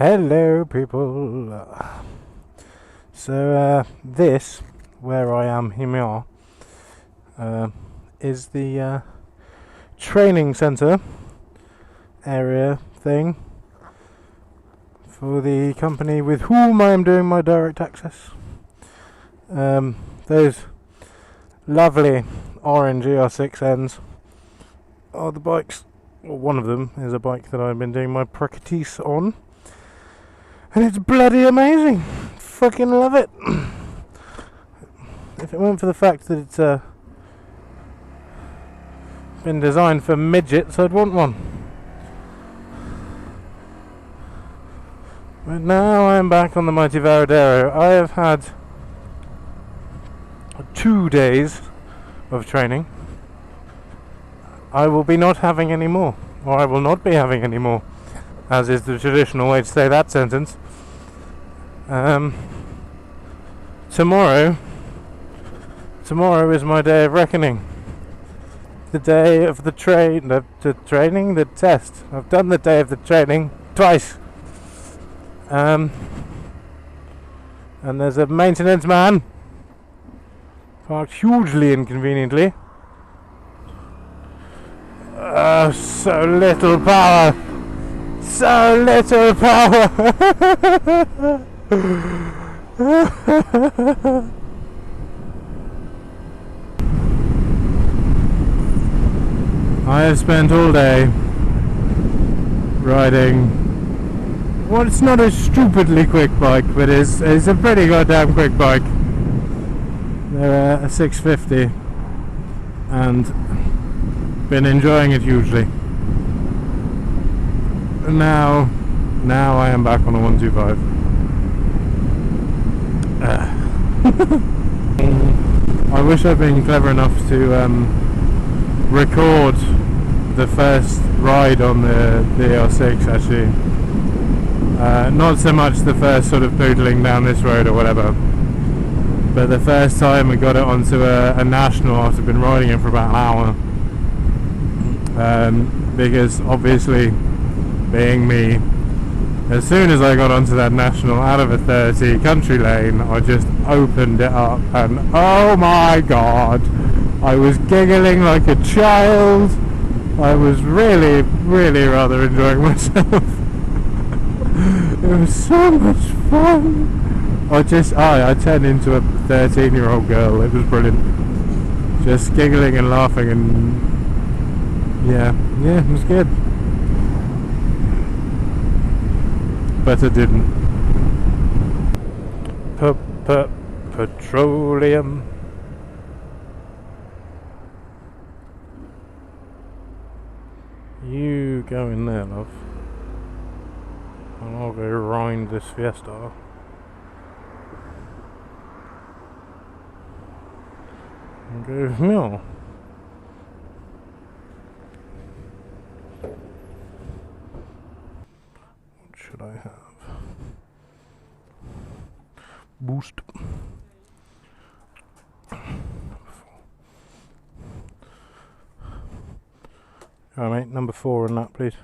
Hello people. So this, where I am here, is the training centre area thing for the company with whom I am doing my direct access. Those lovely orange ER6Ns are the bikes, or one of them is a bike that I've been doing my practice on. And it's bloody amazing. Fucking love it. If it weren't for the fact that it's been designed for midgets, I'd want one. But now I'm back on the mighty Varadero. I have had 2 days of training. I will be not having any more, or I will not be having any more, as is the traditional way to say that sentence. Tomorrow is my day of reckoning. The day of the training, the test. I've done the day of the training twice. And there's a maintenance man parked hugely inconveniently. Oh, so little power. So little power. I have spent all day riding. Well, it's not a stupidly quick bike, but it's a pretty goddamn quick bike. They're a 650, and been enjoying it hugely. And now I am back on a 125. I wish I'd been clever enough to record the first ride on the R6 actually. Not so much the first sort of poodling down this road or whatever, but the first time we got it onto a national after been riding it for about an hour. Because obviously, being me, as soon as I got onto that national out of a 30 country lane, I just opened it up and oh my god, I was giggling like a child. I was really rather enjoying myself. It was so much fun. I turned into a 13-year-old girl. It was brilliant. Just giggling and laughing and yeah, it was good. But it didn't. Petroleum. You go in there, love. And I'll go rind this Fiesta. And go here. What should I have? Boost. Alright mate, number 4 on that please.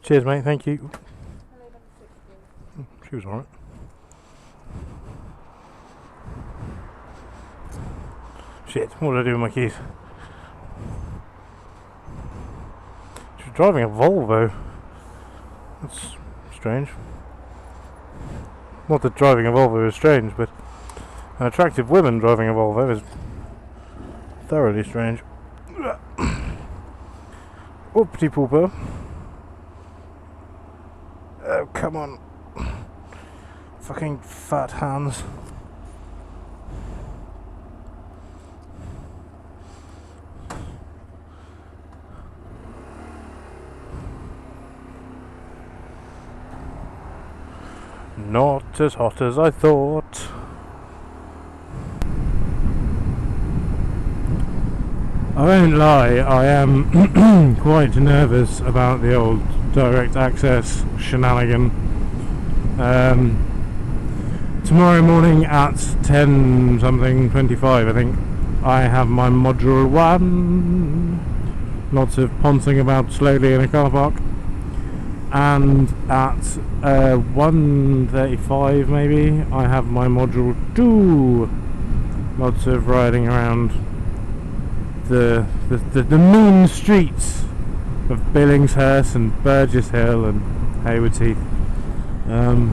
Cheers mate, thank you. She was alright. Shit, what did I do with my keys? She was driving a Volvo. That's strange. Not that driving a Volvo is strange, but an attractive woman driving a Volvo is thoroughly strange. Oopty pooper. Oh, come on. Fucking fat hands. Not as hot as I thought. I won't lie, I am quite nervous about the old direct access shenanigan. Tomorrow morning at 10 something 25 I think I have my module 1 lots of poncing about slowly in a car park. And at 1:35 maybe, I have my module 2. Lots of riding around the mean streets of Billingshurst and Burgess Hill and Haywards Heath.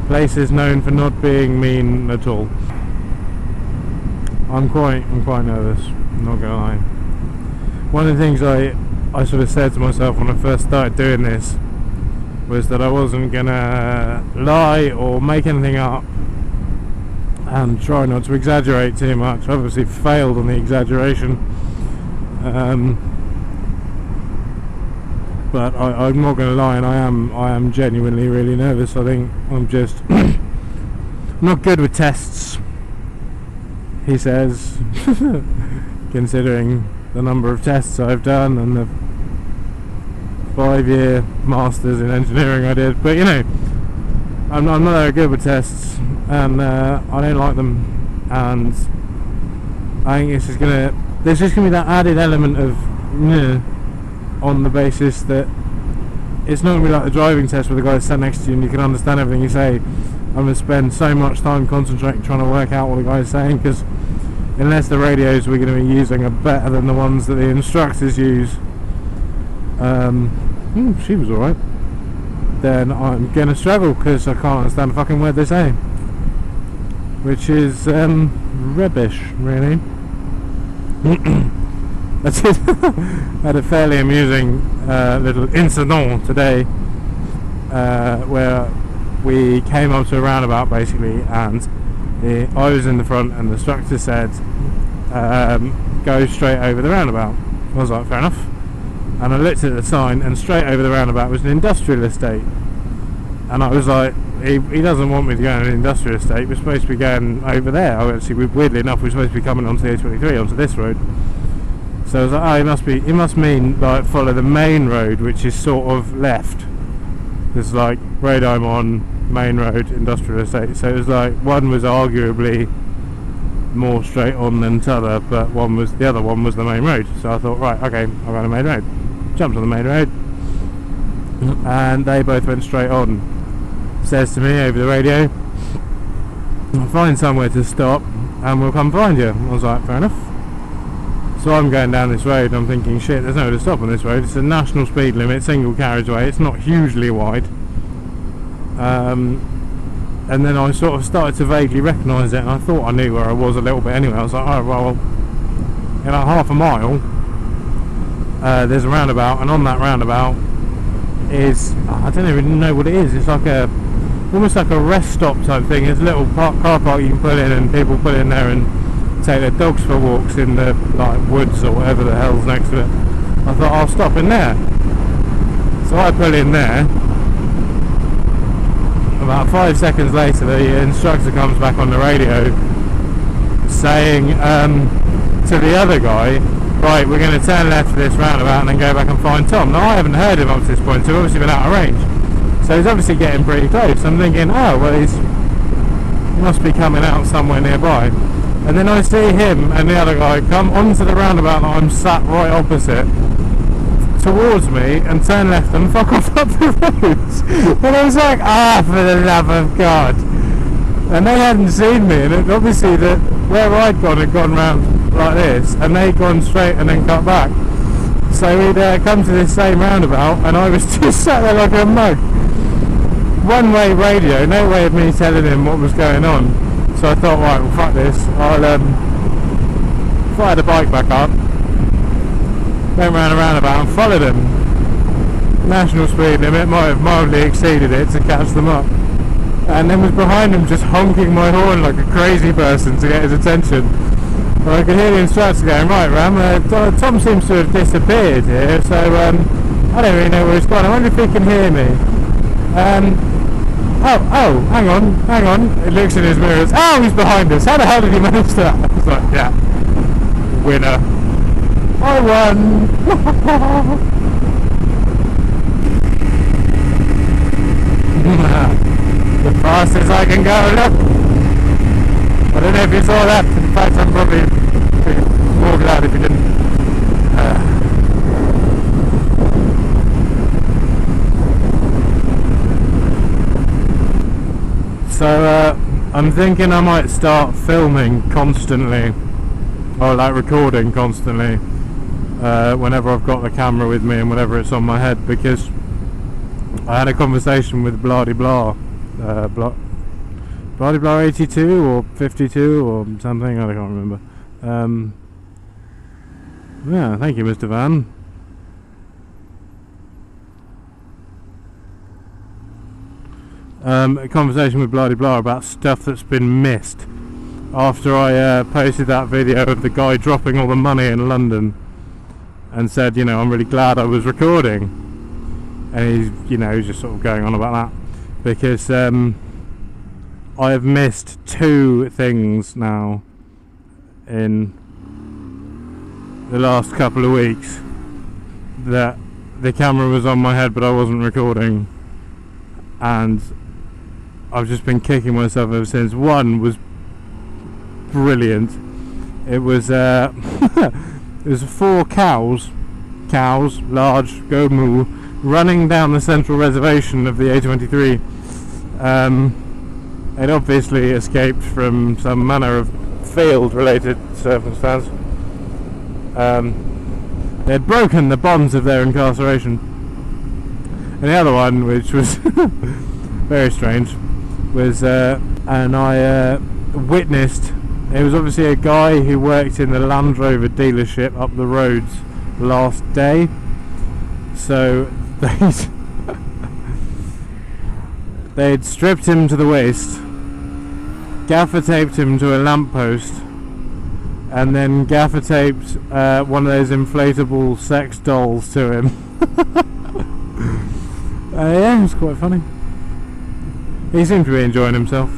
Places known for not being mean at all. I'm quite nervous, not gonna lie. One of the things I sort of said to myself when I first started doing this was that I wasn't gonna lie or make anything up and try not to exaggerate too much. I obviously failed on the exaggeration, but I'm not gonna lie, and I am genuinely really nervous. I think I'm just not good with tests, he says, considering the number of tests I've done and the 5-year masters in engineering I did. But you know, I'm not very good with tests, and I don't like them, and I think there's just gonna be that added element of on the basis that it's not gonna be like the driving test where the guy sat next to you and you can understand everything you say. I'm gonna spend so much time concentrating trying to work out what the guy's saying, because unless the radios we're going to be using are better than the ones that the instructors use, she was alright, then I'm going to struggle because I can't understand a fucking word they say, which is rubbish, really. That's it. I had a fairly amusing little incident today where we came up to a roundabout basically, and I was in the front and the instructor said go straight over the roundabout. I was like, fair enough, and I looked at the sign and straight over the roundabout was an industrial estate, and I was like, he doesn't want me to go in an industrial estate, we're supposed to be going over there. Actually, weirdly enough, we're supposed to be coming onto the A23 onto this road. So I was like, oh, it must mean like follow the main road, which is sort of left. There's like road I'm on, main road, industrial estate. So it was like one was arguably more straight on than t'other, but the other one was the main road. So I thought, right, okay, I'll run the main road. Jumped on the main road, and they both went straight on. Says to me over the radio, I'll find somewhere to stop and we'll come find you. I was like, fair enough. So I'm going down this road and I'm thinking, shit, there's nowhere to stop on this road. It's a national speed limit, single carriageway, it's not hugely wide. And then I sort of started to vaguely recognise it, and I thought I knew where I was a little bit anyway. I was like, oh well, in about half a mile there's a roundabout, and on that roundabout is, I don't even know what it is, it's like almost like a rest stop type thing. It's a little car park you can pull in, and people pull in there and take their dogs for walks in the like woods or whatever the hell's next to it. I thought I'll stop in there, so I pull in there. About 5 seconds later the instructor comes back on the radio saying to the other guy, right, we're going to turn left for this roundabout and then go back and find Tom. Now I haven't heard him up to this point, so he's obviously been out of range, so he's obviously getting pretty close. I'm thinking, oh well, he must be coming out somewhere nearby. And then I see him and the other guy come onto the roundabout that I'm sat right opposite towards me and turn left and fuck off up the road. And I was like, for the love of God. And they hadn't seen me, and obviously that where I'd gone had gone round like this, and they'd gone straight and then cut back. So we'd come to this same roundabout, and I was just sat there like a mug. One way radio, no way of me telling him what was going on. So I thought, right, well fuck this, I'll fire the bike back up, went round a roundabout and followed him. National speed limit, might have mildly exceeded it to catch them up, and then was behind him just honking my horn like a crazy person to get his attention. And I could hear the instructor going, right Ram, Tom seems to have disappeared here, so I don't really know where he's gone. I wonder if he can hear me. Oh, hang on. It looks in his mirrors. Oh, he's behind us. How the hell did he manage that? I was like, yeah, winner. I won. The fastest I can go, look. I don't know if you saw that. In fact, I'm probably more glad if you didn't. So I'm thinking I might start filming constantly, or like recording constantly, whenever I've got the camera with me and whenever it's on my head, because I had a conversation with Blah Blah 82 or 52 or something, I can't remember. Yeah, thank you, Mr. Van. A conversation with Blah Blah about stuff that's been missed after I posted that video of the guy dropping all the money in London and said, you know, I'm really glad I was recording, and he's, you know, he's just sort of going on about that because I have missed 2 things now in the last couple of weeks that the camera was on my head but I wasn't recording, and I've just been kicking myself ever since. One was brilliant. It was it was 4 cows, large, go moo, running down the central reservation of the A23. It obviously escaped from some manner of field-related circumstance. They had broken the bonds of their incarceration. And the other one, which was very strange, was and I witnessed. It was obviously a guy who worked in the Land Rover dealership up the roads last day. So they'd stripped him to the waist, gaffer taped him to a lamppost, and then gaffer taped one of those inflatable sex dolls to him. Yeah, it was quite funny. He seemed to be enjoying himself.